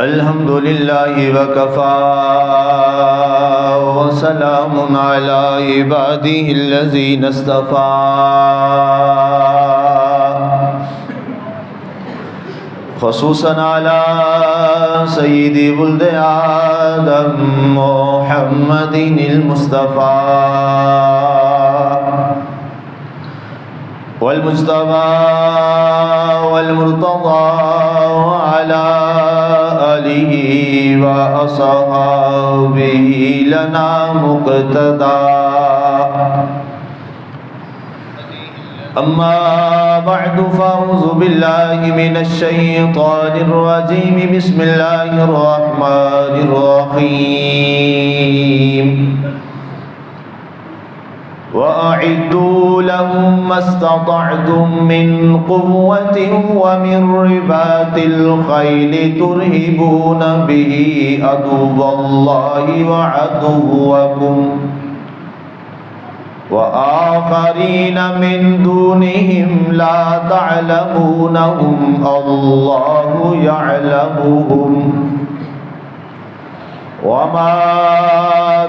الحمد لله وكفى وسلام على عباده الذين اصطفى خصوصا على سيد ولد آدم محمد المصطفى والمجتبى والمرتضى وعلى آله وأصحابه لنا مقتدى. أما بعد فأعوذ بالله من الشيطان الرجيم. بسم الله الرحمن الرحيم. وأعدوا لهم ما استطعتم من قوة ومن رباط الخيل ترهبون به عدو الله وعدوكم وآخرين من دونهم لا تعلمونهم الله يعلمهم وما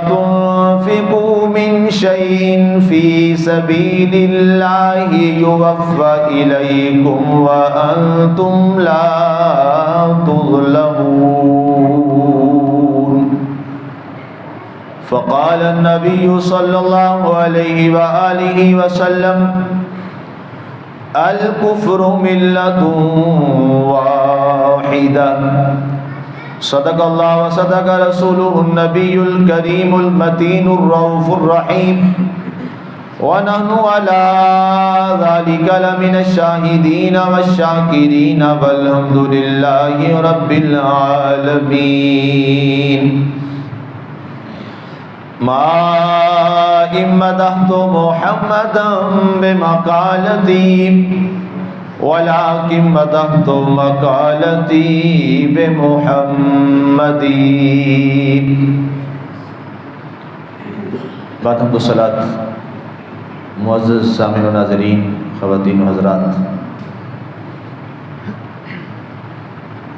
تنفقوا من شيء في سبيل الله يوفى إليكم وأنتم لا تظلمون. فقال النبي صلى الله عليه وآله وسلم: الكفر ملة واحدة. صدق الله وصدق رسوله النبي الكريم المتين الرؤوف الرحيم ونحن على ذلك لمن الشاهدين والشاكرين والحمد لله رب العالمين. ما إن مدحت محمدا بمقالتي ولكن مدحت مقالتي بمحمد. بعد حمد و صلاۃ، معزز سامعین و ناظرین، خواتین و حضرات،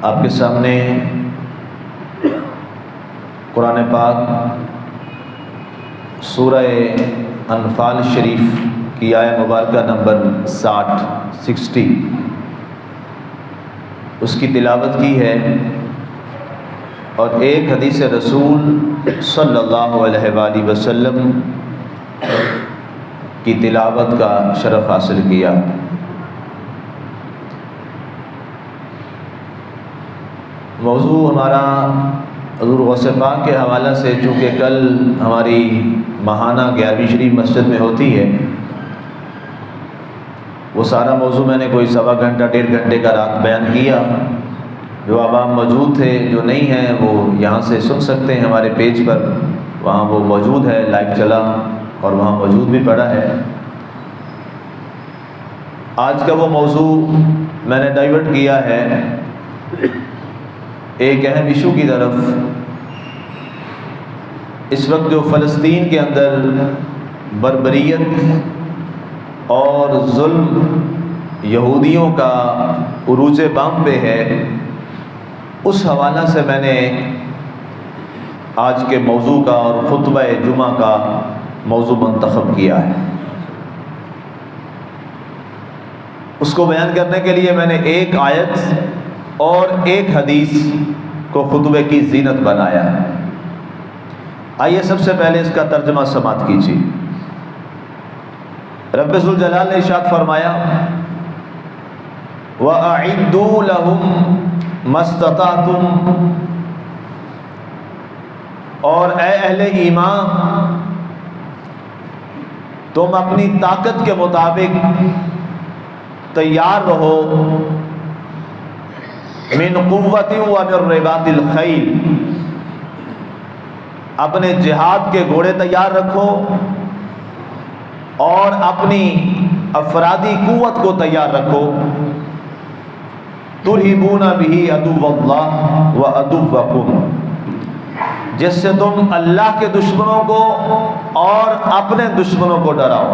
آپ کے سامنے قرآن پاک سورہ انفال شریف کی آیہ مبارکہ نمبر 60 اس کی تلاوت کی ہے اور ایک حدیث رسول صلی اللہ علیہ وآلہ وسلم کی تلاوت کا شرف حاصل کیا. موضوع ہمارا حضور غوث پاک کے حوالہ سے، چونکہ کل ہماری ماہانہ 11ویں شریف مسجد میں ہوتی ہے، وہ سارا موضوع میں نے کوئی سوا گھنٹہ 1.5 گھنٹے کا رات بیان کیا. جو عوام موجود تھے، جو نہیں ہیں، وہ یہاں سے سن سکتے ہیں ہمارے پیج پر، وہاں وہ موجود ہے، لائیو چلا اور وہاں موجود بھی پڑا ہے. آج کا وہ موضوع میں نے ڈائیورٹ کیا ہے ایک اہم ایشو کی طرف. اس وقت جو فلسطین کے اندر بربریت اور ظلم یہودیوں کا عروج بام پہ ہے، اس حوالہ سے میں نے آج کے موضوع کا اور خطبہ جمعہ کا موضوع منتخب کیا ہے. اس کو بیان کرنے کے لیے میں نے ایک آیت اور ایک حدیث کو خطبے کی زینت بنایا ہے. آئیے سب سے پہلے اس کا ترجمہ سماعت کیجیے. رب ذوالجلال نے ارشاد فرمایا: وَأَعِدُّوا لَهُمْ مَا اسْتَطَعْتُمْ. اور اے اہل ایمان، تم اپنی طاقت کے مطابق تیار رہو. من قوت ومن رباط الخیل. اپنے جہاد کے گھوڑے تیار رکھو اور اپنی افرادی قوت کو تیار رکھو. ترہبون بہ عدو اللہ وعدوکم. جس سے تم اللہ کے دشمنوں کو اور اپنے دشمنوں کو ڈراؤ.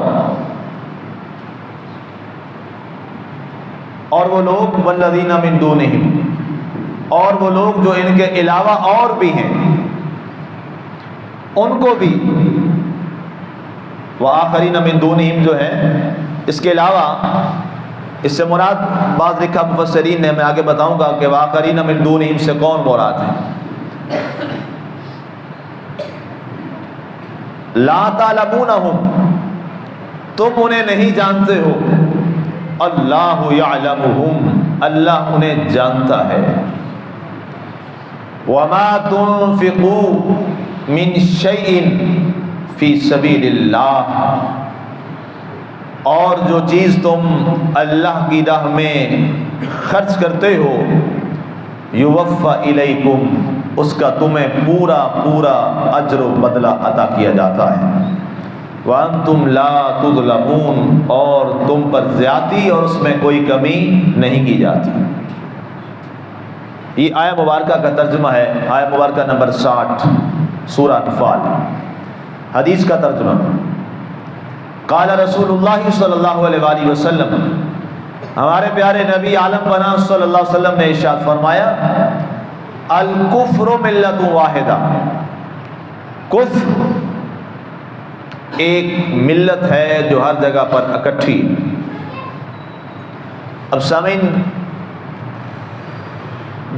اور وہ لوگ والذین من دونہم، اور وہ لوگ جو ان کے علاوہ اور بھی ہیں ان کو بھی، وآخرین من دونہم جو ہے اس کے علاوہ، اس سے مراد بعض لکھا مفسرین نے، میں آگے بتاؤں گا کہ وآخرین من دونہم سے کون مراد ہے. لا تعلمونہم، تم انہیں نہیں جانتے ہو، اللہ یعلمہم، اللہ انہیں جانتا ہے. وما تنفقوا من شیء فی سبیل اللہ، اور جو چیز تم اللہ کی راہ میں خرچ کرتے ہو، یوفی الیکم، اس کا تمہیں پورا پورا اجر و بدلہ عطا کیا جاتا ہے. وانتم لا تظلمون، اور تم پر زیادتی اور اس میں کوئی کمی نہیں کی جاتی. یہ آیہ مبارکہ کا ترجمہ ہے، آیہ مبارکہ نمبر 60 سورہ انفال. حدیث کا ترجمہ، قال رسول اللہ صلی اللہ علیہ وآلہ وسلم، ہمارے پیارے نبی عالم بنا صلی اللہ علیہ وسلم نے ارشاد فرمایا، الکفر ملت واحدہ، کفر ایک ملت ہے جو ہر جگہ پر اکٹھی. اب سامعین،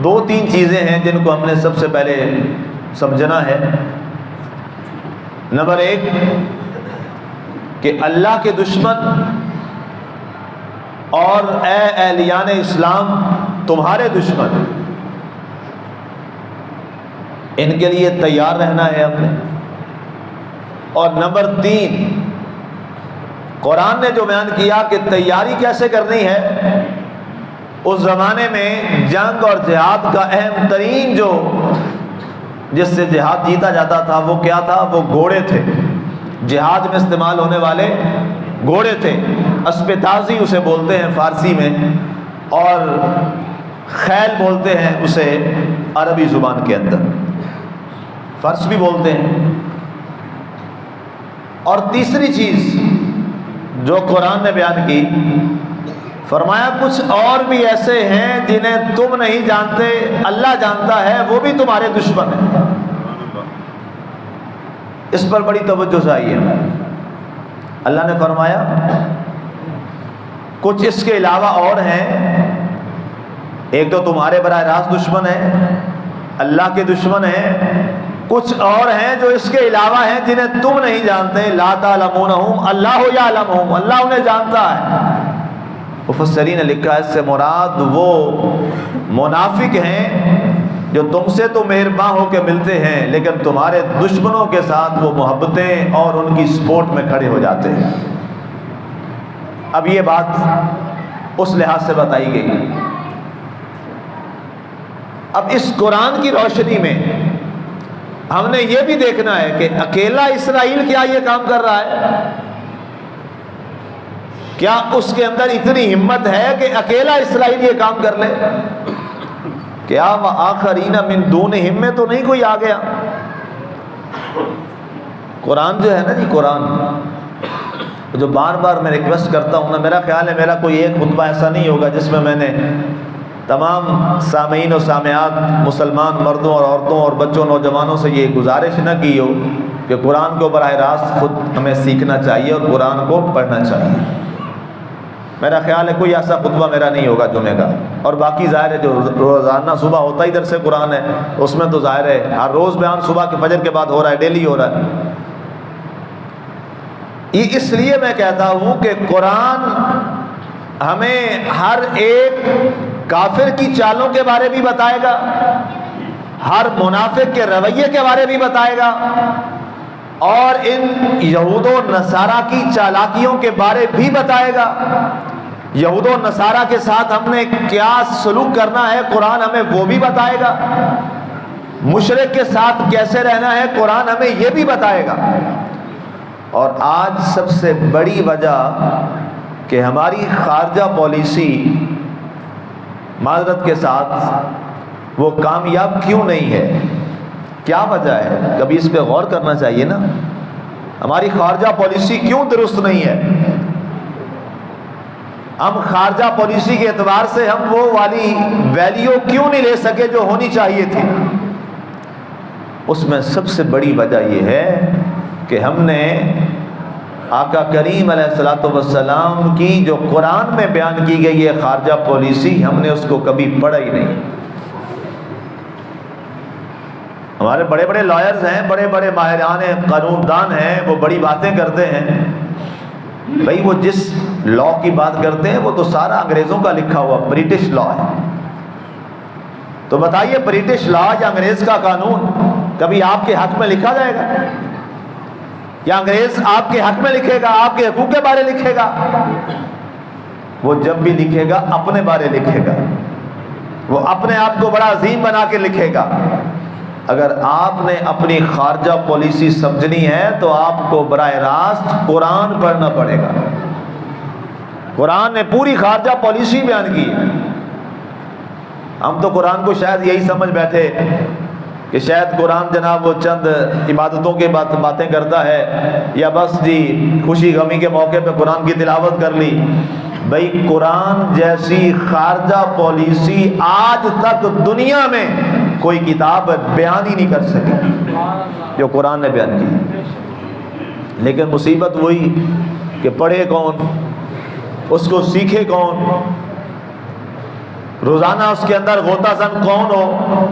دو تین چیزیں ہیں جن کو ہم نے سب سے پہلے سمجھنا ہے. نمبر ایک کہ اللہ کے دشمن اور اے اہلیان اسلام تمہارے دشمن، ان کے لیے تیار رہنا ہے ہم نے. اور نمبر تین، قرآن نے جو بیان کیا کہ تیاری کیسے کرنی ہے، اس زمانے میں جنگ اور جہاد کا اہم ترین جو جس سے جہاد جیتا جاتا تھا وہ کیا تھا؟ وہ گھوڑے تھے. جہاد میں استعمال ہونے والے گھوڑے تھے. اسب تازی اسے بولتے ہیں فارسی میں، اور خیل بولتے ہیں اسے عربی زبان کے اندر، فرس بھی بولتے ہیں. اور تیسری چیز جو قرآن نے بیان کی، فرمایا کچھ اور بھی ایسے ہیں جنہیں تم نہیں جانتے، اللہ جانتا ہے، وہ بھی تمہارے دشمن ہیں. اس پر بڑی توجہ چاہیے. اللہ نے فرمایا کچھ اس کے علاوہ اور ہیں. ایک تو تمہارے براہ راست دشمن ہیں، اللہ کے دشمن ہیں. کچھ اور ہیں جو اس کے علاوہ ہیں جنہیں تم نہیں جانتے. لا تعلمونہم اللہ یعلمہم، اللہ انہیں جانتا ہے. مفسرین نے لکھا ہے اس سے مراد وہ منافق ہیں جو تم سے تو مہرباں ہو کے ملتے ہیں لیکن تمہارے دشمنوں کے ساتھ وہ محبتیں اور ان کی سپورٹ میں کھڑے ہو جاتے ہیں. اب یہ بات اس لحاظ سے بتائی گئی. اب اس قرآن کی روشنی میں ہم نے یہ بھی دیکھنا ہے کہ اکیلا اسرائیل کیا یہ کام کر رہا ہے؟ کیا اس کے اندر اتنی ہمت ہے کہ اکیلا اسرائیل یہ کام کر لے؟ کیا وآخرین من دونہم میں تو نہیں کوئی آ گیا؟ قرآن جو ہے نا جی، قرآن جو بار بار میں ریکویسٹ کرتا ہوں نا، میرا خیال ہے میرا کوئی ایک خطبہ ایسا نہیں ہوگا جس میں نے تمام سامعین و سامعات، مسلمان مردوں اور عورتوں اور بچوں نوجوانوں سے یہ گزارش نہ کی ہو کہ قرآن کو براہ راست خود ہمیں سیکھنا چاہیے اور قرآن کو پڑھنا چاہیے. میرا خیال ہے کوئی ایسا خطبہ میرا نہیں ہوگا جمعے کا. اور باقی ظاہر ہے جو روزانہ صبح ہوتا ہی درس قرآن ہے، اس میں تو ظاہر ہے ہر روز بیان صبح کے فجر کے بعد ہو رہا ہے، ڈیلی ہو رہا ہے. یہ اس لیے میں کہتا ہوں کہ قرآن ہمیں ہر ایک کافر کی چالوں کے بارے بھی بتائے گا، ہر منافق کے رویے کے بارے بھی بتائے گا، اور ان یہود و نصارہ کی چالاکیوں کے بارے بھی بتائے گا. یہود و نصارہ کے ساتھ ہم نے کیا سلوک کرنا ہے قرآن ہمیں وہ بھی بتائے گا. مشرک کے ساتھ کیسے رہنا ہے قرآن ہمیں یہ بھی بتائے گا. اور آج سب سے بڑی وجہ کہ ہماری خارجہ پالیسی معذرت کے ساتھ وہ کامیاب کیوں نہیں ہے، کیا وجہ ہے؟ کبھی اس پہ غور کرنا چاہیے نا. ہماری خارجہ پالیسی کیوں درست نہیں ہے؟ ہم خارجہ پالیسی کے اعتبار سے ہم وہ والی ویلیو کیوں نہیں لے سکے جو ہونی چاہیے تھی؟ اس میں سب سے بڑی وجہ یہ ہے کہ ہم نے آقا کریم علیہ الصلوۃ والسلام کی جو قرآن میں بیان کی گئی ہے خارجہ پالیسی، ہم نے اس کو کبھی پڑھا ہی نہیں۔ ہمارے بڑے بڑے لائرز ہیں، بڑے بڑے ماہران قانون دان ہیں، وہ بڑی باتیں کرتے ہیں، بھائی وہ جس لا کی بات کرتے ہیں وہ تو سارا انگریزوں کا لکھا ہوا برٹش لا ہے۔ تو بتائیے برٹش لا یا انگریز کا قانون کبھی آپ کے حق میں لکھا جائے گا؟ یا انگریز آپ کے حق میں لکھے گا، آپ کے حقوق کے بارے لکھے گا؟ وہ جب بھی لکھے گا اپنے بارے لکھے گا، وہ اپنے آپ کو بڑا عظیم بنا کے لکھے گا۔ اگر آپ نے اپنی خارجہ پالیسی سمجھنی ہے تو آپ کو براہ راست قرآن پڑھنا پڑے گا۔ قرآن نے پوری خارجہ پالیسی بیان کی ہے۔ ہم تو قرآن کو شاید یہی سمجھ بیٹھے کہ شاید قرآن جناب وہ چند عبادتوں کے باتیں کرتا ہے، یا بس جی خوشی غمی کے موقع پہ قرآن کی تلاوت کر لی۔ بھائی قرآن جیسی خارجہ پالیسی آج تک دنیا میں کوئی کتاب بیان ہی نہیں کر سکی جو قرآن نے بیان کی۔ لیکن مصیبت وہی کہ پڑھے کون، اس کو سیکھے کون، روزانہ اس کے اندر غوطہ زن کون ہو،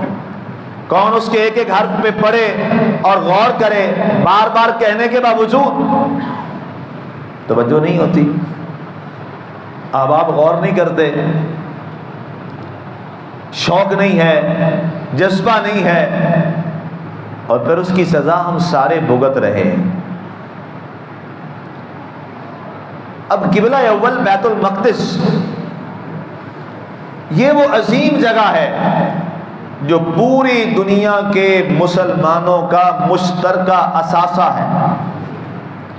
کون اس کے ایک ایک حرف پہ پڑھے اور غور کرے، بار بار کہنے کے باوجود توجہ نہیں ہوتی، اب آپ غور نہیں کرتے، شوق نہیں ہے، جذبہ نہیں ہے، اور پھر اس کی سزا ہم سارے بھگت رہے ہیں۔ اب قبلہ اول بیت المقدس یہ وہ عظیم جگہ ہے جو پوری دنیا کے مسلمانوں کا مشترکہ اثاثہ ہے۔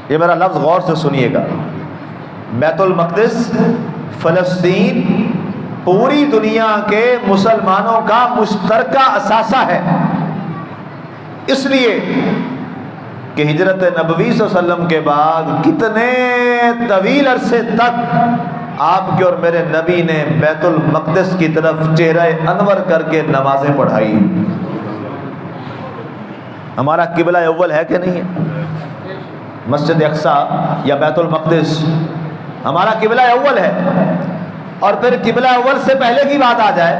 یہ میرا لفظ غور سے سنیے گا، بیت المقدس فلسطین پوری دنیا کے مسلمانوں کا مشترکہ اثاثہ ہے، اس لیے کہ ہجرت نبوی صلی اللہ علیہ وسلم کے بعد کتنے طویل عرصے تک آپ کے اور میرے نبی نے بیت المقدس کی طرف چہرہ انور کر کے نمازیں پڑھائی۔ ہمارا قبلہ اول ہے کہ نہیں ہے؟ مسجد اقصیٰ یا بیت المقدس ہمارا قبلہ اول ہے۔ اور پھر قبلہ اول سے پہلے کی بات آ جائے،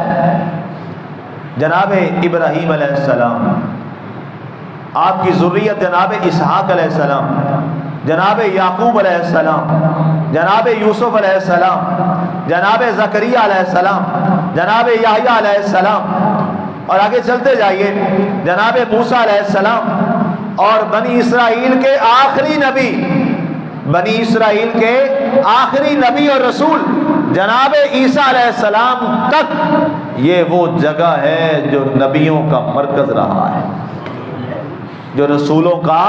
جناب ابراہیم علیہ السلام، آپ کی ذریت جناب اسحاق علیہ السلام، جناب یعقوب علیہ السلام، جناب یوسف علیہ السلام، جناب زکریا علیہ السلام، جناب یحییٰ علیہ السلام، اور آگے چلتے جائیے جناب موسیٰ علیہ السلام، اور بنی اسرائیل کے آخری نبی، بنی اسرائیل کے آخری نبی اور رسول جناب عیسیٰ علیہ السلام تک یہ وہ جگہ ہے جو نبیوں کا مرکز رہا ہے، جو رسولوں کا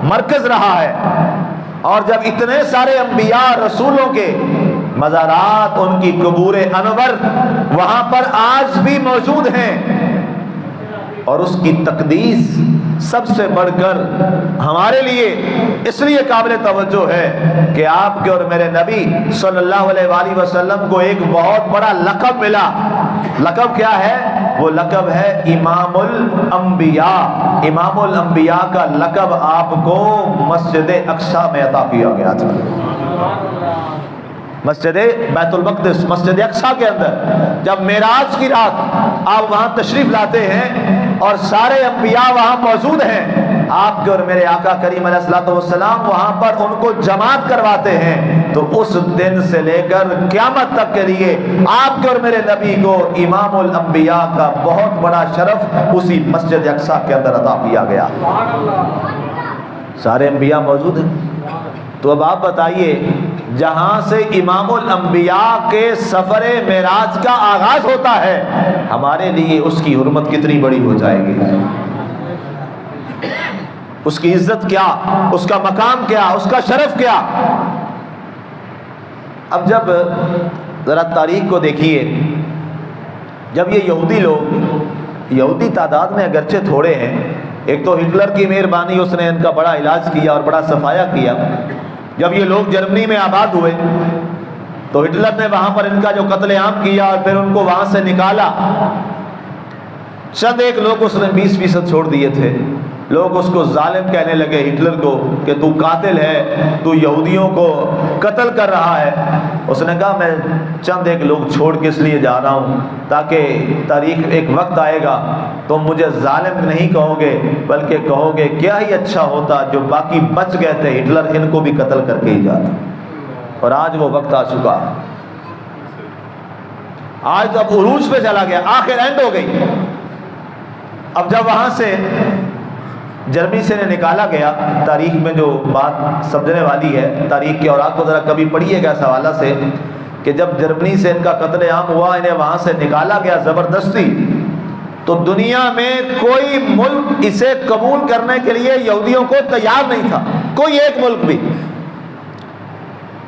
مرکز رہا ہے۔ اور جب اتنے سارے انبیاء رسولوں کے مزارات، ان کی قبور انور وہاں پر آج بھی موجود ہیں، اور اس کی تقدیس سب سے بڑھ کر ہمارے لیے اس لیے قابل توجہ ہے کہ آپ کے اور میرے نبی صلی اللہ علیہ وآلہ وسلم کو ایک بہت بڑا لقب ملا۔ لقب کیا ہے؟ وہ لقب ہے امام الانبیاء۔ امام الانبیاء کا لقب آپ کو مسجد اقصیٰ میں عطا کیا گیا تھا۔ مسجد بیت المقدس، مسجد اقصیٰ کے اندر جب معراج کی رات آپ وہاں تشریف لاتے ہیں اور سارے انبیاء وہاں موجود ہیں، آپ کے اور میرے آقا کریم علیہ الصلوۃ والسلام وہاں پر ان کو جماعت کرواتے ہیں، تو اس دن سے لے کر قیامت تک کے لیے آپ کے اور میرے نبی کو امام الانبیاء کا بہت بڑا شرف اسی مسجد اقصیٰ کے اندر عطا کیا گیا۔ سارے انبیاء موجود ہیں۔ تو اب آپ بتائیے، جہاں سے امام الانبیاء کے سفر معراج کا آغاز ہوتا ہے، ہمارے لیے اس کی حرمت کتنی بڑی ہو جائے گی، اس کی عزت کیا، اس کا مقام کیا، اس کا شرف کیا۔ اب جب ذرا تاریخ کو دیکھیے، جب یہ یہودی لوگ، یہودی تعداد میں اگرچہ تھوڑے ہیں، ایک تو ہٹلر کی مہربانی، اس نے ان کا بڑا علاج کیا اور بڑا صفایا کیا۔ جب یہ لوگ جرمنی میں آباد ہوئے تو ہٹلر نے وہاں پر ان کا جو قتل عام کیا اور پھر ان کو وہاں سے نکالا، چند ایک لوگ اس نے 20% چھوڑ دیے تھے۔ لوگ اس کو ظالم کہنے لگے، ہٹلر کو، کہ تو قاتل ہے، تو یہودیوں کو قتل کر رہا ہے۔ اس نے کہا میں چند ایک لوگ چھوڑ کے اس لیے جا رہا ہوں تاکہ تاریخ ایک وقت آئے گا تم مجھے ظالم نہیں کہو گے، بلکہ کہو گے کیا ہی اچھا ہوتا جو باقی بچ گئے تھے، ہٹلر ان کو بھی قتل کر کے ہی جاتا۔ اور آج وہ وقت آ چکا، آج تو اب عروج پہ چلا گیا، آخر اینڈ ہو گئی۔ اب جب وہاں سے جرمنی سے نکالا گیا، تاریخ میں جو بات سمجھنے والی ہے، تاریخ کے اوراق کو ذرا کبھی پڑھیے گا اس حوالہ سے، کہ جب جرمنی سے ان کا قتل عام ہوا، انہیں وہاں سے نکالا گیا زبردستی، تو دنیا میں کوئی ملک اسے قبول کرنے کے لیے یہودیوں کو تیار نہیں تھا، کوئی ایک ملک بھی،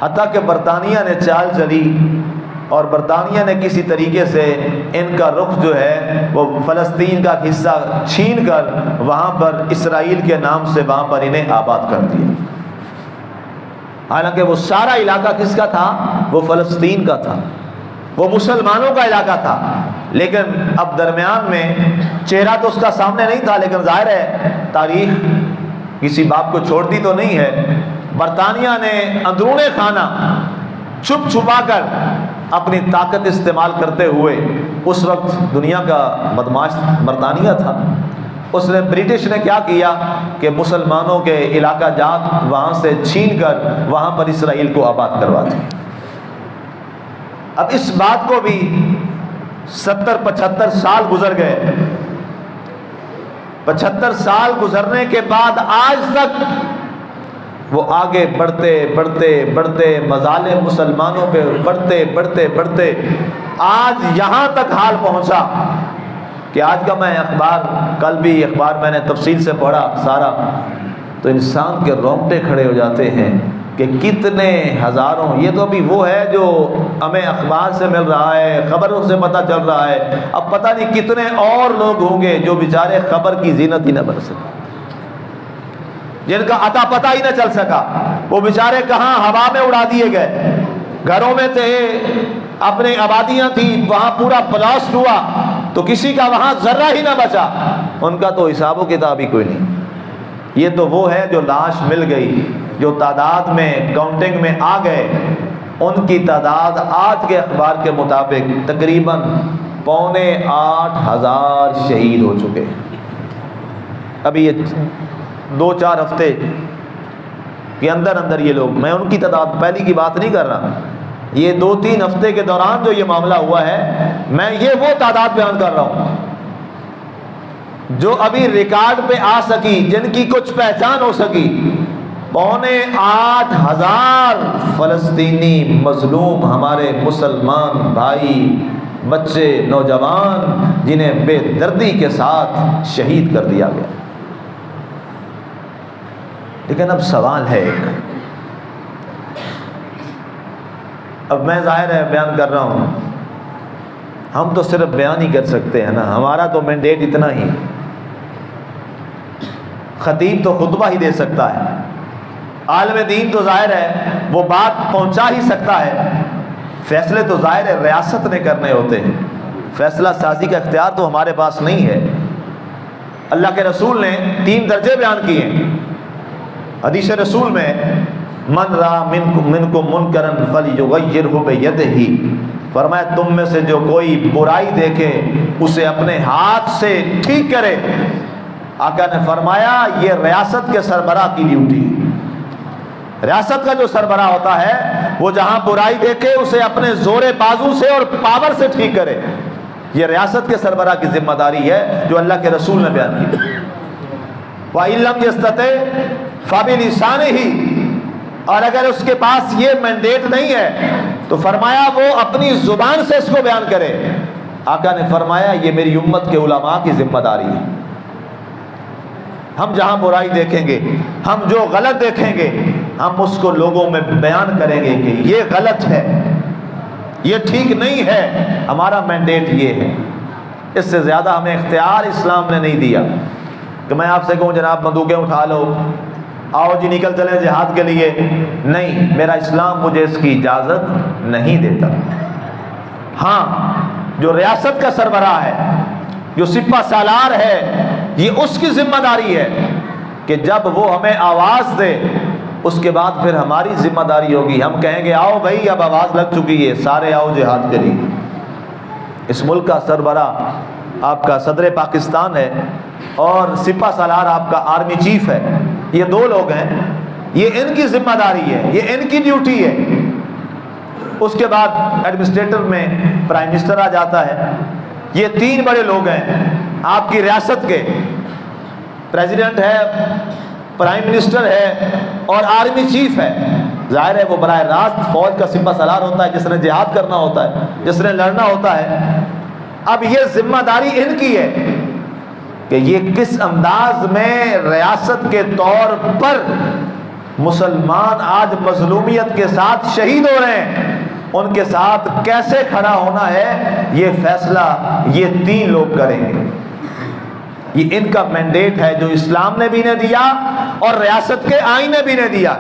حتیٰ کہ برطانیہ نے چال چلی اور برطانیہ نے کسی طریقے سے ان کا رخ جو ہے وہ فلسطین کا حصہ چھین کر وہاں پر اسرائیل کے نام سے وہاں پر انہیں آباد کر دیا۔ حالانکہ وہ سارا علاقہ کس کا تھا؟ وہ فلسطین کا تھا، وہ مسلمانوں کا علاقہ تھا، لیکن اب درمیان میں چہرہ تو اس کا سامنے نہیں تھا، لیکن ظاہر ہے تاریخ کسی باپ کو چھوڑتی تو نہیں ہے۔ برطانیہ نے اندرون خانہ چھپ چھپا کر اپنی طاقت استعمال کرتے ہوئے، اس وقت دنیا کا بدماش برطانیہ تھا، اس نے برٹش نے کیا کیا کہ مسلمانوں کے علاقہ جات وہاں سے چھین کر وہاں پر اسرائیل کو آباد کروا دیا۔ اب اس بات کو بھی 70-75 سال گزر گئے، 75 سال گزرنے کے بعد آج تک وہ آگے بڑھتے بڑھتے بڑھتے مظالم مسلمانوں پہ بڑھتے بڑھتے بڑھتے آج یہاں تک حال پہنچا کہ آج کا میں اخبار، کل بھی اخبار میں نے تفصیل سے پڑھا سارا، تو انسان کے رونگٹے کھڑے ہو جاتے ہیں کہ کتنے ہزاروں، یہ تو ابھی وہ ہے جو ہمیں اخبار سے مل رہا ہے، خبروں سے پتہ چل رہا ہے، اب پتہ نہیں کتنے اور لوگ ہوں گے جو بیچارے خبر کی زینت ہی نہ بن سکے، جن کا عطا پتہ ہی نہ چل سکا، وہ بیچارے کہاں ہوا میں اڑا دیے گئے، گھروں میں تھے، اپنے آبادیاں تھیں، وہاں پورا بلاسٹ ہوا تو کسی کا وہاں ذرہ ہی نہ بچا، ان کا تو حساب و کتاب ہی کوئی نہیں۔ یہ تو وہ ہے جو لاش مل گئی، جو تعداد میں کاؤنٹنگ میں آ گئے، ان کی تعداد آج کے اخبار کے مطابق تقریباً 7,500 شہید ہو چکے ہیں۔ ابھی یہ 2-4 ہفتے کے اندر اندر یہ لوگ، میں ان کی تعداد پہلی کی بات نہیں کر رہا، یہ 2-3 ہفتے کے دوران جو یہ معاملہ ہوا ہے، میں یہ وہ تعداد بیان کر رہا ہوں جو ابھی ریکارڈ پہ آ سکی، جن کی کچھ پہچان ہو سکی۔ 8,500 فلسطینی مظلوم ہمارے مسلمان بھائی، بچے، نوجوان، جنہیں بے دردی کے ساتھ شہید کر دیا گیا۔ لیکن اب سوال ہے ایک، اب میں ظاہر ہے بیان کر رہا ہوں، ہم تو صرف بیان ہی کر سکتے ہیں نا، ہمارا تو مینڈیٹ اتنا ہی، خطیب تو خطبہ ہی دے سکتا ہے، عالم دین تو ظاہر ہے وہ بات پہنچا ہی سکتا ہے، فیصلے تو ظاہر ہے ریاست نے کرنے ہوتے ہیں، فیصلہ سازی کا اختیار تو ہمارے پاس نہیں ہے۔ اللہ کے رسول نے 3 درجے بیان کیے ہیں حدیث رسول میں، من را منکم منکرا فلیغیرہ بیدہ، فرمایا تم میں سے جو کوئی برائی دیکھے اسے اپنے ہاتھ سے ٹھیک کرے۔ آقا نے فرمایا یہ ریاست کے سربراہ کی ڈیوٹی، ریاست کا جو سربراہ ہوتا ہے وہ جہاں برائی دیکھے اسے اپنے زور بازو سے اور پاور سے ٹھیک کرے، یہ ریاست کے سربراہ کی ذمہ داری ہے جو اللہ کے رسول نے بیان کی۔ وَإِن لَّمْ يَسْتَطِعْ فَبِلِسَانِهِ، اور اگر اس کے پاس یہ مینڈیٹ نہیں ہے تو فرمایا وہ اپنی زبان سے اس کو بیان کرے۔ آقا نے فرمایا یہ میری امت کے علماء کی ذمہ داری ہے، ہم جہاں برائی دیکھیں گے، ہم جو غلط دیکھیں گے، ہم اس کو لوگوں میں بیان کریں گے کہ یہ غلط ہے، یہ ٹھیک نہیں ہے، ہمارا مینڈیٹ یہ ہے۔ اس سے زیادہ ہمیں اختیار اسلام نے نہیں دیا کہ میں آپ سے کہوں جناب بندوقیں اٹھا لو، آؤ جی نکل چلیں جہاد کے لیے، نہیں، میرا اسلام مجھے اس کی اجازت نہیں دیتا۔ ہاں، جو ریاست کا سربراہ ہے، جو سپہ سالار ہے، یہ اس کی ذمہ داری ہے کہ جب وہ ہمیں آواز دے اس کے بعد پھر ہماری ذمہ داری ہوگی، ہم کہیں گے آؤ بھائی اب آواز لگ چکی ہے، سارے آؤ جہاد کے لیے۔ اس ملک کا سربراہ آپ کا صدر پاکستان ہے اور سپہ سالار آپ کا آرمی چیف ہے، یہ دو لوگ ہیں، یہ ان کی ذمہ داری ہے، یہ ان کی ڈیوٹی ہے۔ اس کے بعد ایڈمنسٹریٹر میں پرائم منسٹر آ جاتا ہے، یہ تین بڑے لوگ ہیں آپ کی ریاست کے، پریزیڈنٹ ہے، پرائم منسٹر ہے اور آرمی چیف ہے۔ ظاہر ہے وہ براہ راست فوج کا سپہ سالار ہوتا ہے، جس نے جہاد کرنا ہوتا ہے، جس نے لڑنا ہوتا ہے۔ اب یہ ذمہ داری ان کی ہے کہ یہ کس انداز میں ریاست کے طور پر مسلمان آج مظلومیت کے ساتھ شہید ہو رہے ہیں، ان کے ساتھ کیسے کھڑا ہونا ہے، یہ فیصلہ یہ تین لوگ کریں گے۔ یہ ان کا مینڈیٹ ہے جو اسلام نے بھی نے دیا اور ریاست کے آئین نے بھی نے دیا۔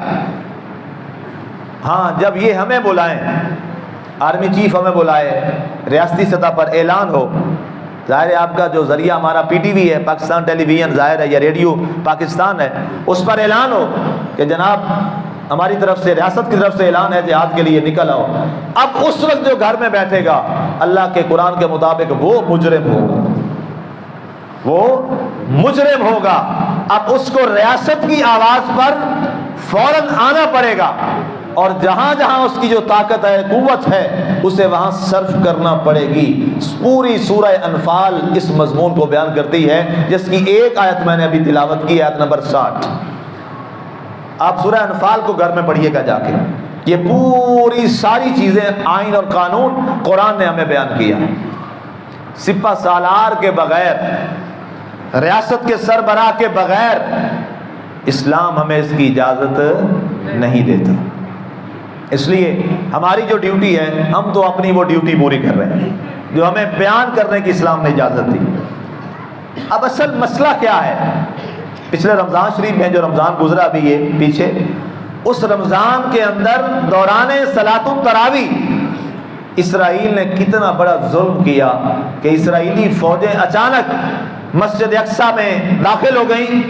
ہاں، جب یہ ہمیں بلائیں، آرمی چیف ہمیں بلائے، ریاستی سطح پر اعلان ہو، ظاہر ہے آپ کا جو ذریعہ ہمارا پی ٹی وی ہے، پاکستان ٹیلی ویژن ظاہر ہے، یا ریڈیو پاکستان ہے، اس پر اعلان ہو کہ جناب ہماری طرف سے، ریاست کی طرف سے اعلان ہے جہاد کے لیے نکل آؤ، اب اس وقت جو گھر میں بیٹھے گا اللہ کے قرآن کے مطابق وہ مجرم ہوگا، وہ مجرم ہوگا۔ اب اس کو ریاست کی آواز پر فوراً آنا پڑے گا اور جہاں جہاں اس کی جو طاقت ہے، قوت ہے، اسے وہاں صرف کرنا پڑے گی۔ پوری سورہ انفال اس مضمون کو بیان کرتی ہے، جس کی ایک آیت میں نے ابھی تلاوت کی، آیت نمبر 60۔ آپ سورہ انفال کو گھر میں پڑھیے گا جا کے، یہ پوری ساری چیزیں، آئین اور قانون قرآن نے ہمیں بیان کیا۔ سپہ سالار کے بغیر، ریاست کے سربراہ کے بغیر اسلام ہمیں اس کی اجازت نہیں دیتا۔ اس لیے ہماری جو ڈیوٹی ہے، ہم تو اپنی وہ ڈیوٹی پوری کر رہے ہیں جو ہمیں بیان کرنے کی اسلام نے اجازت دی۔ اب اصل مسئلہ کیا ہے؟ پچھلے رمضان شریف میں جو رمضان گزرا ابھی یہ پیچھے، اس رمضان کے اندر دوران صلاۃ التراویح اسرائیل نے کتنا بڑا ظلم کیا کہ اسرائیلی فوجیں اچانک مسجد اقصیٰ میں داخل ہو گئیں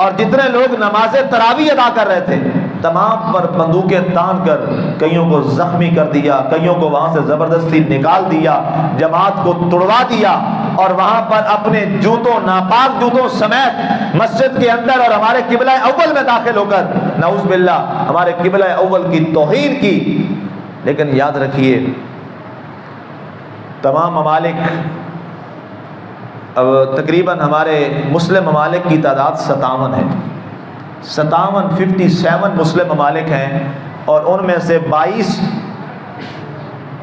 اور جتنے لوگ نماز تراویح ادا کر رہے تھے تمام پر بندوقیں تان کر کئیوں کو زخمی کر دیا، کئیوں کو وہاں سے زبردستی نکال دیا، جماعت کو توڑوا دیا، اور وہاں پر اپنے جوتوں، ناپاک جوتوں سمیت مسجد کے اندر اور ہمارے قبلہ اول میں داخل ہو کر نعوذ باللہ ہمارے قبلہ اول کی توہین کی۔ لیکن یاد رکھیے تمام ممالک، اب تقریباً ہمارے مسلم ممالک کی تعداد 57 ہے، 57 مسلم ممالک ہیں، اور ان میں سے 22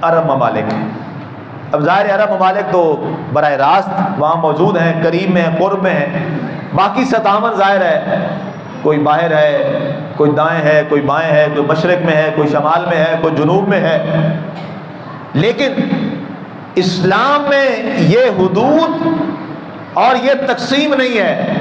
عرب ممالک ہیں۔ اب ظاہر عرب ممالک تو براہ راست وہاں موجود ہیں، قریب میں ہیں، قرب میں ہیں، باقی 57 ظاہر ہے کوئی باہر ہے، کوئی دائیں ہے، کوئی بائیں ہے، کوئی مشرق میں ہے، کوئی شمال میں ہے، کوئی جنوب میں ہے۔ لیکن اسلام میں یہ حدود اور یہ تقسیم نہیں ہے،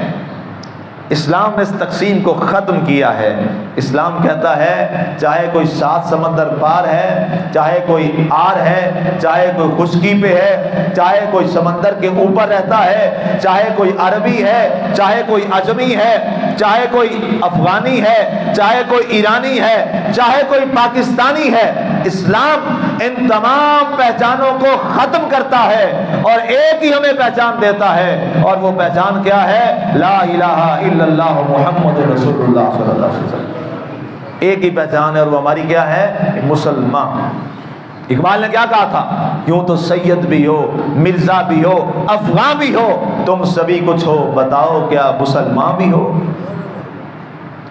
اسلام نے اس تقسیم کو ختم کیا ہے۔ اسلام کہتا ہے چاہے کوئی 7 سمندر پار ہے، چاہے کوئی آر ہے، چاہے کوئی خشکی پہ ہے، چاہے کوئی سمندر کے اوپر رہتا ہے، چاہے کوئی عربی ہے، چاہے کوئی عجمی ہے، چاہے کوئی افغانی ہے، چاہے کوئی ایرانی ہے، چاہے کوئی پاکستانی ہے، اسلام ان تمام پہچانوں کو ختم کرتا ہے اور ایک ہی ہمیں پہچان دیتا ہے، اور وہ پہچان کیا ہے؟ لا الہ الا اللہ محمد رسول اللہ صلی اللہ علیہ وسلم۔ ایک ہی پہچان ہے اور وہ ہماری کیا ہے؟ مسلمان۔ اقبال نے کیا کہا تھا؟ یوں تو سید بھی ہو، مرزا بھی ہو، افغان بھی ہو، تم سبھی کچھ ہو، بتاؤ کیا مسلمان بھی ہو؟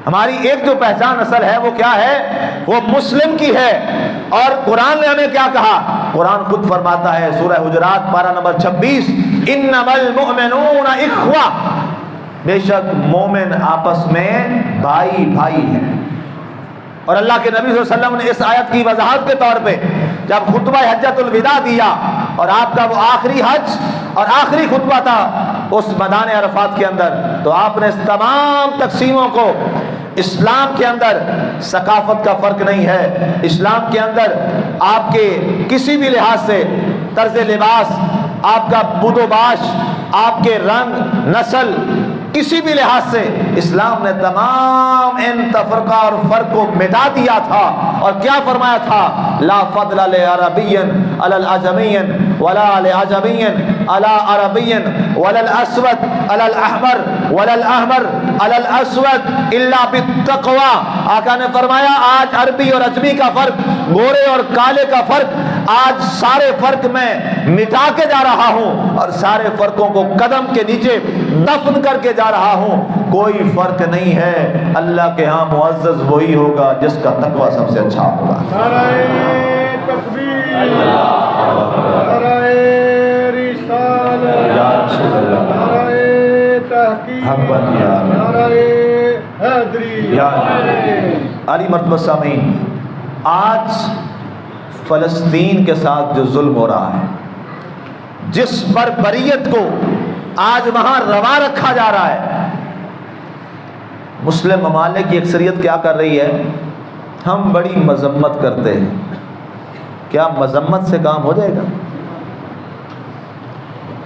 ہماری ایک جو پہچان اصل ہے وہ کیا ہے؟ وہ مسلم کی ہے۔ اور قرآن نے ہمیں کیا کہا؟ قرآن خود فرماتا ہے سورہ حجرات پارہ نمبر 26، انما المؤمنون اخوہ، بے شک مومن آپس میں بھائی بھائی ہیں۔ اور اللہ کے نبی صلی اللہ علیہ وسلم نے اس آیت کی وضاحت کے طور پہ جب خطبہ حجۃ الوداع دیا اور آپ کا وہ آخری حج اور آخری خطبہ تھا اس میدان عرفات کے اندر، تو آپ نے اس تمام تقسیموں کو اسلام کے اندر ثقافت کا فرق نہیں ہے، اسلام کے اندر آپ کے کسی بھی لحاظ سے طرز لباس، آپ کا بود و باش، آپ کے رنگ، نسل، کسی بھی لحاظ سے اسلام نے تمام ان تفرقہ اور فرق کو مٹا دیا تھا، اور کیا فرمایا تھا؟ لا فضل لعربی علی العجمی ولا لعجمی علی عربی ولا الاسود علی الاحمر ولا الاحمر علی الاسود الا بالتقوی۔ آقا نے فرمایا آج عربی اور عجمی کا فرق، گورے اور کالے کا فرق، آج سارے فرق میں مٹا کے جا رہا ہوں اور سارے فرقوں کو قدم کے نیچے دفن کر کے جا رہا ہوں۔ کوئی فرق نہیں ہے، اللہ کے ہاں معزز وہی ہوگا جس کا تقوی سب سے اچھا ہوگا۔ نعرہ تکبیر، نعرہ رسالت، نعرہ تحقیق، نعرہ حیدری۔ علی مرتبہ سامعین، آج فلسطین کے ساتھ جو ظلم ہو رہا ہے، جس بربریت کو آج وہاں روا رکھا جا رہا ہے، مسلم ممالک کی اکثریت کیا کر رہی ہے؟ ہم بڑی مذمت کرتے ہیں۔ کیا مذمت سے کام ہو جائے گا؟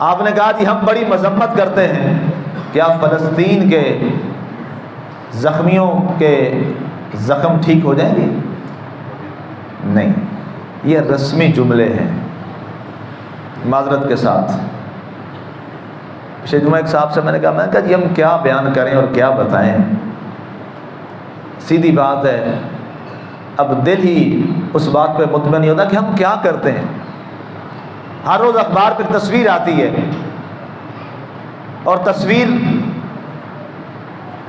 آپ نے کہا جی ہم بڑی مذمت کرتے ہیں، کیا فلسطین کے زخمیوں کے زخم ٹھیک ہو جائیں گے؟ نہیں، یہ رسمی جملے ہیں۔ معذرت کے ساتھ پچھلے جمعہ ایک صاحب سے میں نے کہا جی ہم کیا بیان کریں اور کیا بتائیں، سیدھی بات ہے، اب دل ہی اس بات پہ مطمئن نہیں ہوتا کہ ہم کیا کرتے ہیں۔ ہر روز اخبار پہ تصویر آتی ہے، اور تصویر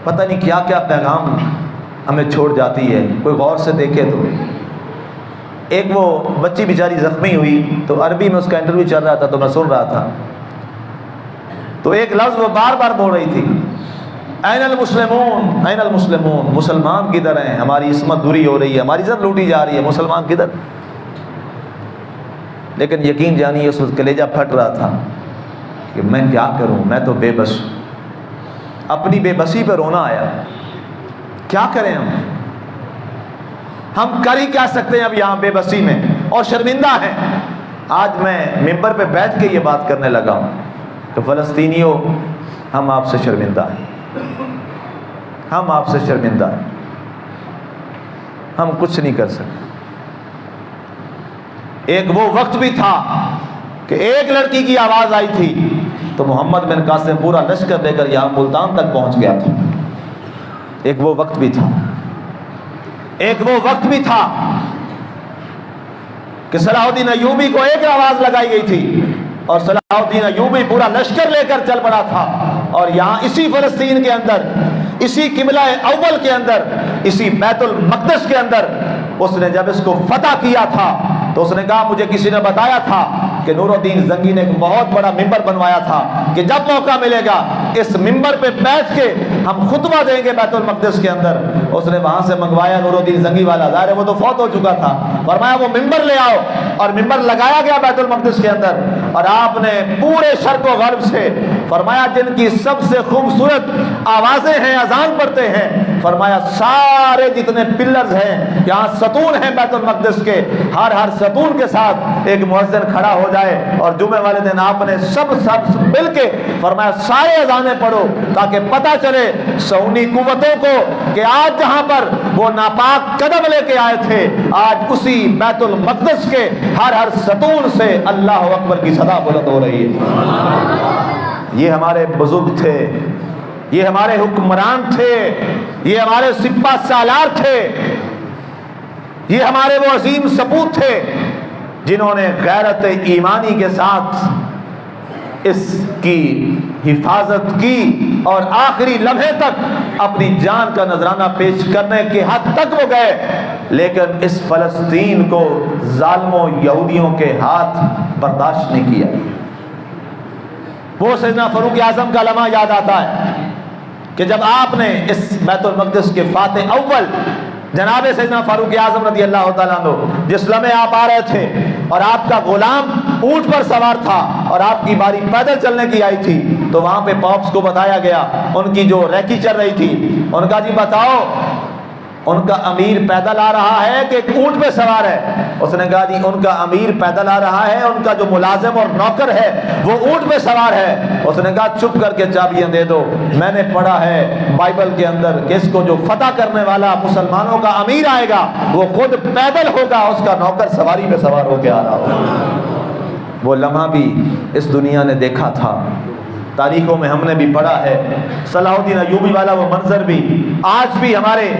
پتہ نہیں کیا کیا پیغام ہمیں چھوڑ جاتی ہے، کوئی غور سے دیکھے تو۔ ایک وہ بچی بیچاری زخمی ہوئی تو عربی میں اس کا انٹرویو چل رہا تھا تو میں سن رہا تھا، تو ایک لفظ وہ بار بار بول رہی تھی، این المسلمون این المسلمون، مسلمان کدھر ہیں؟ ہماری عصمت دوری ہو رہی ہے، ہماری عزت لوٹی جا رہی ہے، مسلمان کدھر؟ لیکن یقین جانیے اس وقت کلیجہ پھٹ رہا تھا کہ میں کیا کروں، میں تو بے بس، اپنی بے بسی پہ رونا آیا۔ کیا کریں ہم کر ہی کیا سکتے ہیں اب یہاں بے بسی میں، اور شرمندہ ہیں۔ آج میں ممبر پہ بیٹھ کے یہ بات کرنے لگا ہوں کہ فلسطینیوں ہم آپ سے شرمندہ ہیں، ہم آپ سے شرمندہ ہیں، ہم کچھ نہیں کر سکتے۔ ایک وہ وقت بھی تھا کہ ایک لڑکی کی آواز آئی تھی تو محمد بن قاسم پورا لشکر لے کر یہاں ملتان تک پہنچ گیا تھا۔ ایک وہ وقت بھی تھا، ایک وہ وقت بھی تھا کہ صلاح الدین ایوبی کو ایک آواز لگائی گئی تھی اور صلاح الدین ایوبی پورا لشکر لے کر چل پڑا تھا، اور یہاں اسی فلسطین کے اندر، اسی قبلہ اول کے اندر، اسی بیت المقدس کے اندر اس نے جب اس کو فتح کیا تھا تو اس نے کہا مجھے کسی نے بتایا تھا کہ نور الدین زنگی نے ایک بہت بڑا ممبر بنوایا تھا کہ جب موقع ملے گا اس ممبر پہ بیٹھ کے ہم خطبہ دیں گے بیت المقدس کے اندر۔ اس نے وہاں سے منگوایا نور الدین زنگی والا، ظاہر ہے وہ تو فوت ہو چکا تھا، فرمایا وہ ممبر لے آؤ، اور ممبر لگایا گیا بیت المقدس کے اندر، اور آپ نے پورے شرق و غرب سے فرمایا جن کی سب سے خوبصورت آوازیں ہیں، اذان پڑھتے ہیں، فرمایا سارے جتنے پلرز ہیں یہاں ستون ہیں بیت المقدس کے، ہر ستون کے ساتھ ایک مؤذن کھڑا ہو جائے، اور جمعے والے دن آپ نے سب مل کے فرمایا سارے اذانیں پڑھو تاکہ پتہ چلے سعودی قوتوں کو کہ آج جہاں پر وہ ناپاک قدم لے کے آئے تھے، آج اسی بیت المقدس کے ہر ستون سے اللہ اکبر کی صدا بلند ہو رہی ہے۔ یہ ہمارے بزرگ تھے، یہ ہمارے حکمران تھے، یہ ہمارے سپہ سالار تھے، یہ ہمارے وہ عظیم سپوت تھے جنہوں نے غیرت ایمانی کے ساتھ اس کی حفاظت کی اور آخری لمحے تک اپنی جان کا نذرانہ پیش کرنے کے حد تک وہ گئے، لیکن اس فلسطین کو ظالموں یہودیوں کے ہاتھ برداشت نہیں کیا۔ وہ سیدنا فاروق اعظم کا لمحہ یاد آتا ہے کہ جب آپ نے اس بیت المقدس کے فاتح اول جناب سیدنا فاروق اعظم رضی اللہ تعالیٰ عنہ جس لمحے آپ آ رہے تھے اور آپ کا غلام اونٹ پر سوار تھا اور آپ کی باری پیدل چلنے کی آئی تھی، تو وہاں پہ پاپس کو بتایا گیا، ان کی جو ریکی چل رہی تھی، ان کا جی بتاؤ ان کا امیر پیدل آ رہا ہے کہ ایک اونٹ پہ سوار ہے؟ اس نے کہا جی ان کا امیر پیدل آ رہا ہے، ان کا جو ملازم اور نوکر ہے وہ اونٹ پہ سوار ہے۔ اس نے کہا چپ کر کے چابیاں دے دو، میں نے پڑھا ہے بائبل کے اندر کہ اس کو جو فتح کرنے والا مسلمانوں کا امیر آئے گا وہ خود پیدل ہوگا، اس کا نوکر سواری پہ سوار ہو کے آ رہا ہوگا۔ وہ لمحہ بھی اس دنیا نے دیکھا تھا، تاریخوں میں ہم نے بھی پڑھا ہے۔ صلاح الدین ایوبی والا وہ منظر بھی آج بھی ہمارے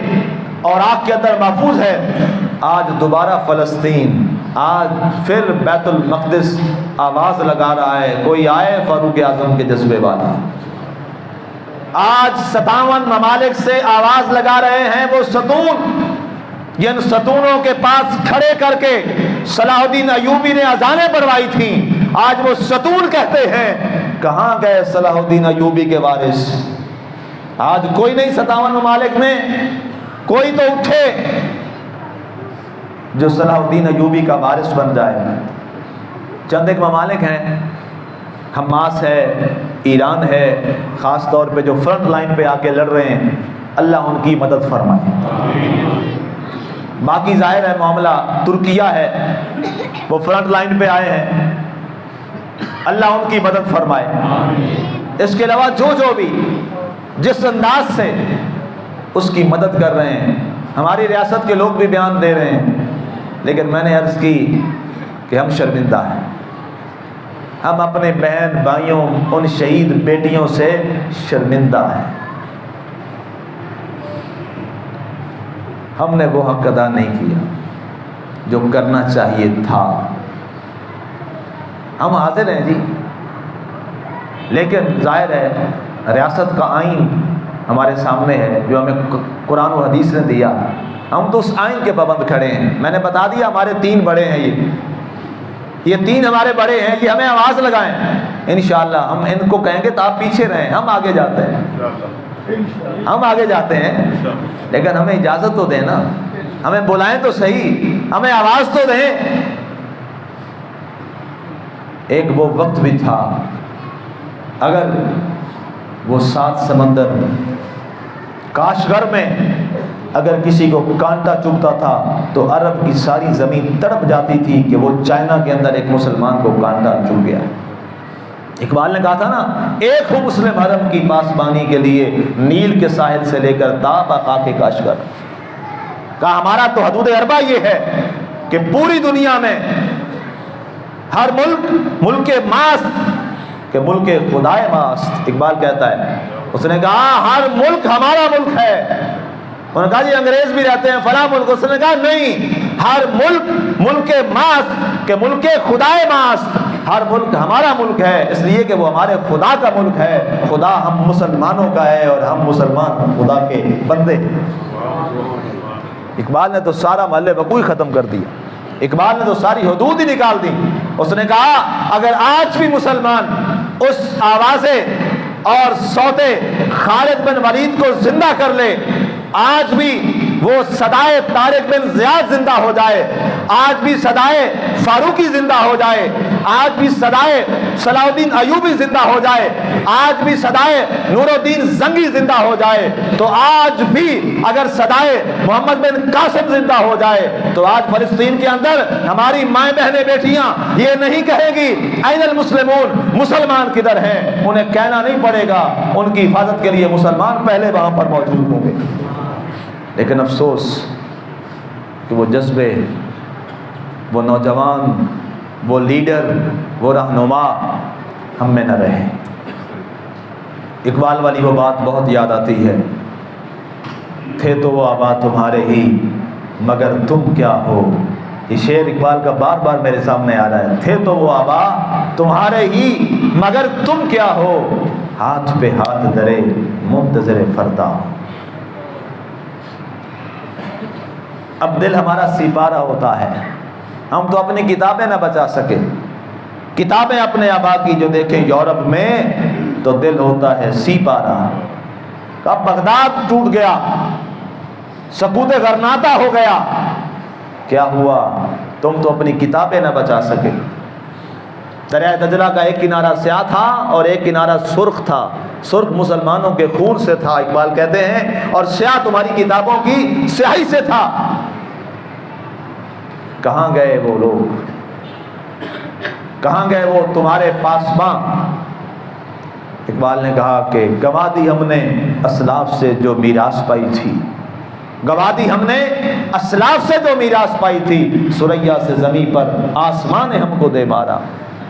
اور آنکھ کے اندر محفوظ ہے۔ آج دوبارہ فلسطین، آج پھر بیت المقدس آواز لگا رہا ہے، کوئی آئے فاروق اعظم کے جذبے والا۔ آج 57 ممالک سے آواز لگا رہے ہیں وہ ستون، جن ستونوں کے پاس کھڑے کر کے صلاح الدین ایوبی نے اذانیں پڑھوائی تھیں، آج وہ ستون کہتے ہیں کہاں گئے صلاح الدین ایوبی کے وارث؟ آج کوئی نہیں 57 ممالک میں، کوئی تو اٹھے جو صلاح الدین ایوبی کا وارث بن جائے۔ چند ایک ممالک ہیں، حماس ہے، ایران ہے، خاص طور پہ جو فرنٹ لائن پہ آ کے لڑ رہے ہیں، اللہ ان کی مدد فرمائے۔ باقی ظاہر ہے معاملہ ترکیہ ہے، وہ فرنٹ لائن پہ آئے ہیں، اللہ ان کی مدد فرمائے۔ اس کے علاوہ جو بھی جس انداز سے اس کی مدد کر رہے ہیں، ہماری ریاست کے لوگ بھی بیان دے رہے ہیں، لیکن میں نے عرض کی کہ ہم شرمندہ ہیں، ہم اپنے بہن بھائیوں ان شہید بیٹیوں سے شرمندہ ہیں۔ ہم نے وہ حق ادا نہیں کیا جو کرنا چاہیے تھا۔ ہم حاضر ہیں جی، لیکن ظاہر ہے ریاست کا آئین ہمارے سامنے ہے جو ہمیں قرآن و حدیث نے دیا، ہم تو اس آئین کے پابند کھڑے ہیں۔ میں نے بتا دیا ہمارے 3 بڑے ہیں، یہ 3 ہمارے بڑے ہیں کہ ہمیں آواز لگائیں، انشاءاللہ ہم ان کو کہیں گے تو آپ پیچھے رہیں، ہم آگے جاتے ہیں، ہم آگے جاتے ہیں، لیکن ہمیں اجازت تو دیں نا، ہمیں بلائیں تو صحیح، ہمیں آواز تو دیں۔ ایک وہ وقت بھی تھا اگر وہ 7 سمندر کاشغر میں اگر کسی کو کانٹا چبھتا تھا تو عرب کی ساری زمین تڑپ جاتی تھی کہ وہ چائنا کے اندر ایک مسلمان کو کانٹا چبھ گیا۔ اقبال نے کہا تھا نا، ایک ہو مسلم حرم کی پاسبانی کے لیے نیل کے ساحل سے لے کر تا خاک کاشغر۔ کہا ہمارا تو حدود اربع یہ ہے کہ پوری دنیا میں ہر ملک ملک ماست کہ ملک خدائے ماست۔ اقبال کہتا ہے، اس نے کہا ہر ملک ہمارا ملک ہے۔ انہوں نے کہا جی انگریز بھی رہتے ہیں فلاں ملک، اس نے کہا نہیں، ہر ملک ملک ماست کہ ملک خدائے ماست، ہر ملک ہمارا ملک ہے، اس لیے کہ وہ ہمارے خدا کا ملک ہے، خدا ہم مسلمانوں کا ہے اور ہم مسلمان خدا کے بندے۔ اقبال نے تو سارا محلے وقوع ختم کر دیا، اقبال نے تو ساری حدود ہی نکال دی۔ اس نے کہا اگر آج بھی مسلمان اس آوازے اور صوتے خالد بن ولید کو زندہ کر لے، آج بھی وہ صدائے طارق بن زیاد زندہ ہو جائے، آج بھی صدائے فاروقی زندہ ہو جائے، آج بھی صدائے صلاح الدین ایوبی زندہ ہو جائے، آج بھی صدائے نور الدین زنگی زندہ ہو جائے، تو آج بھی اگر صدائے محمد بن قاسم زندہ ہو جائے تو آج فلسطین کے اندر ہماری مائیں بہنیں بیٹیاں یہ نہیں کہیں گی این المسلمون، مسلمان کدھر ہیں، انہیں کہنا نہیں پڑے گا، ان کی حفاظت کے لیے مسلمان پہلے وہاں پر موجود ہوں گے۔ لیکن افسوس کہ وہ جذبے، وہ نوجوان، وہ لیڈر، وہ رہنما ہم میں نہ رہے۔ اقبال والی وہ بات بہت یاد آتی ہے، تھے تو وہ آبا تمہارے ہی مگر تم کیا ہو۔ یہ شعر اقبال کا بار بار میرے سامنے آ رہا ہے، تھے تو وہ آبا تمہارے ہی مگر تم کیا ہو، ہاتھ پہ ہاتھ دھرے منتظر فردا ہو۔ اب دل ہمارا سپارہ ہوتا ہے، ہم تو اپنی کتابیں نہ بچا سکے، کتابیں اپنے آبا کی جو دیکھیں یورپ میں تو دل ہوتا ہے سپارہ۔ اب بغداد ٹوٹ گیا، سکوت غرناطہ ہو گیا، کیا ہوا؟ تم تو اپنی کتابیں نہ بچا سکے۔ دریائے دجلہ کا ایک کنارہ سیاہ تھا اور ایک کنارہ سرخ تھا، سرخ مسلمانوں کے خون سے تھا، اقبال کہتے ہیں، اور سیاہ تمہاری کتابوں کی سیاہی سے تھا۔ کہاں گئے وہ لوگ؟ کہاں گئے وہ تمہارے پاسباں؟ اقبال نے کہا کہ گنوا دی ہم نے اسلاف سے جو میراث پائی تھی، گنوا دی ہم نے اسلاف سے جو میراث پائی تھی، سریا سے زمین پر آسمان نے ہم کو دے مارا۔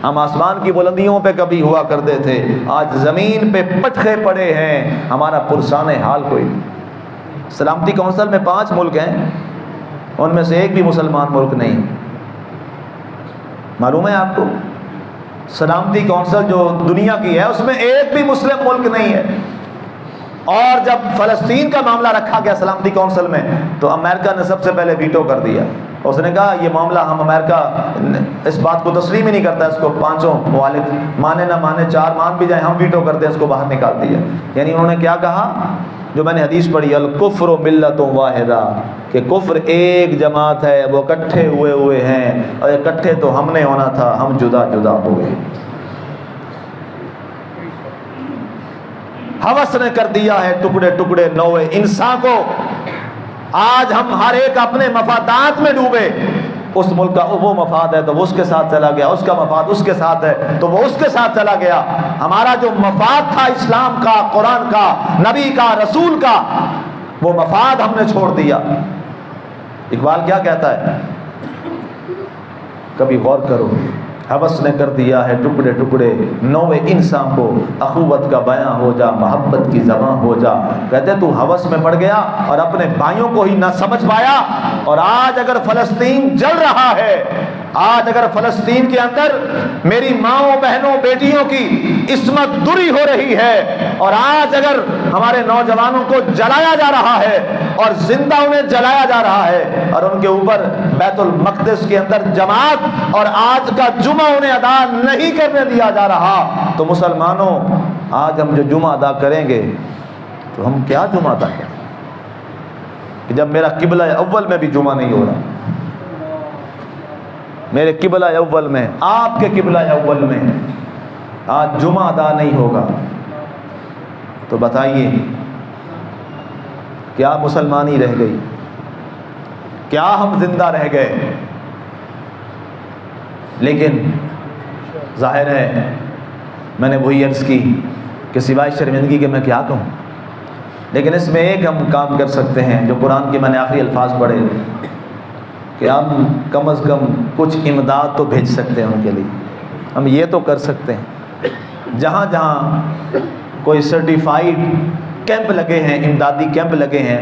ہم آسمان کی بلندیوں پہ کبھی ہوا کرتے تھے، آج زمین پہ پٹخے پڑے ہیں، ہمارا پرسان حال کوئی نہیں۔ سلامتی کونسل میں 5 ملک ہیں، ان میں سے ایک بھی مسلمان ملک نہیں۔ معلوم ہے آپ کو؟ سلامتی کونسل جو دنیا کی ہے اس میں ایک بھی مسلم ملک نہیں ہے۔ اور جب فلسطین کا معاملہ رکھا گیا سلامتی کونسل میں تو امریکہ نے سب سے پہلے ویٹو کر دیا۔ اس نے کہا یہ معاملہ ہم امریکہ اس بات کو تسلیم ہی نہیں کرتا، اس کو 5 ممالک مانے نہ مانے، 4 مان بھی جائیں، ہم ویٹو کرتے ہیں، اس کو باہر نکال دیا۔ یعنی انہوں نے کیا کہا جو میں نے حدیث پڑھی، الکفر ملت واحدہ، کہ کفر ایک جماعت ہے، وہ اکٹھے ہوئے ہیں، اور اکٹھے تو ہم نے ہونا تھا، ہم جدا جدا ہو گئے۔ ہوس نے کر دیا ہے ٹکڑے ٹکڑے نوے انسان کو، آج ہم ہر ایک اپنے مفادات میں ڈوبے۔ اس ملک کا وہ مفاد ہے تو وہ اس کے ساتھ چلا گیا، اس کا مفاد اس کے ساتھ ہے تو وہ اس کے ساتھ چلا گیا۔ ہمارا جو مفاد تھا اسلام کا، قرآن کا، نبی کا، رسول کا، وہ مفاد ہم نے چھوڑ دیا۔ اقبال کیا کہتا ہے؟ کبھی غور کرو، ہوس نے کر دیا ہے ٹکڑے ٹکڑے نوے انسان کو، اخوت کا بیاں ہو جا، محبت کی زباں ہو جا۔ کہتے تو ہوس میں پڑ گیا اور اپنے بھائیوں کو ہی نہ سمجھ پایا، اور آج اگر فلسطین جل رہا ہے، آج اگر فلسطین کے اندر میری ماؤں بہنوں بیٹیوں کی عصمت دری ہو رہی ہے، اور آج اگر ہمارے نوجوانوں کو جلایا جا رہا ہے اور زندہ انہیں جلایا جا رہا ہے، اور ان کے اوپر بیت المقدس کے اندر جماعت اور آج کا جمعہ انہیں ادا نہیں کرنے دیا جا رہا، تو مسلمانوں آج ہم جو جمعہ ادا کریں گے تو ہم کیا جمعہ ادا کریں کہ جب میرا قبلہ اول میں بھی جمعہ نہیں ہو رہا، میرے قبلہ اول میں، آپ کے قبلہ اول میں آج جمعہ ادا نہیں ہوگا، تو بتائیے کیا مسلمانی رہ گئی؟ کیا ہم زندہ رہ گئے؟ لیکن ظاہر ہے میں نے وہی عرض کی کہ سوائے شرمندگی کے میں کیا کہوں، لیکن اس میں ایک ہم کام کر سکتے ہیں جو قرآن کے میں نے آخری الفاظ پڑھے کہ ہم کم از کم کچھ امداد تو بھیج سکتے ہیں ان کے لیے۔ ہم یہ تو کر سکتے ہیں جہاں جہاں کوئی سرٹیفائیڈ کیمپ لگے ہیں، امدادی کیمپ لگے ہیں،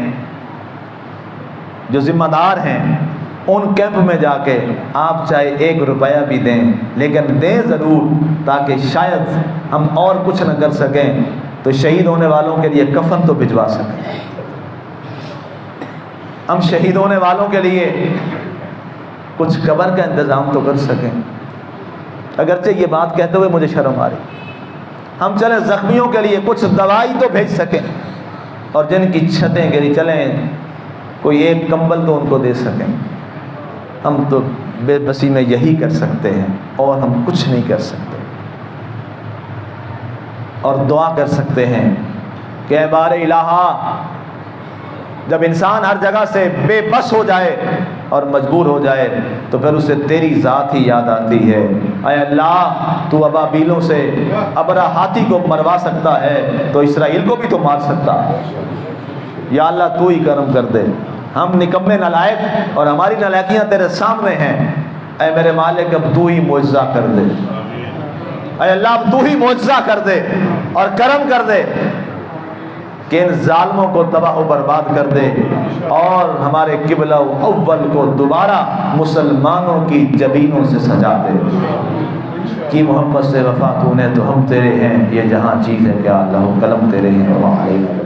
جو ذمہ دار ہیں ان کیمپ میں جا کے آپ چاہے 1 روپیہ بھی دیں، لیکن دیں ضرور، تاکہ شاید ہم اور کچھ نہ کر سکیں تو شہید ہونے والوں کے لیے کفن تو بھجوا سکیں، ہم شہید ہونے والوں کے لیے کچھ قبر کا انتظام تو کر سکیں۔ اگرچہ یہ بات کہتے ہوئے مجھے شرم آ رہی، ہم چلیں زخمیوں کے لیے کچھ دوائی تو بھیج سکیں، اور جن کی چھتیں گری چلیں کوئی 1 کمبل تو ان کو دے سکیں۔ ہم تو بے بسی میں یہی کر سکتے ہیں اور ہم کچھ نہیں کر سکتے، اور دعا کر سکتے ہیں کہ اے بار الہا، جب انسان ہر جگہ سے بے بس ہو جائے اور مجبور ہو جائے تو پھر اسے تیری ذات ہی یاد آتی ہے۔ اے اللہ، تو ابابیلوں سے ابرا ہاتھی کو مروا سکتا ہے تو اسرائیل کو بھی تو مار سکتا ہے۔ یا اللہ تو ہی کرم کر دے، ہم نکمے نالائق اور ہماری نالائقیاں تیرے سامنے ہیں، اے میرے مالک اب تو ہی معجزہ کر دے، اے اللہ اب تو ہی معجزہ کر دے اور کرم کر دے کہ ان ظالموں کو تباہ و برباد کر دے، اور ہمارے قبلہ اول کو دوبارہ مسلمانوں کی جبینوں سے سجا دے۔ کی محبت سے وفا تو نے تو ہم تیرے ہیں، یہ جہاں چیز ہے کیا اللہ قلم تیرے ہیں۔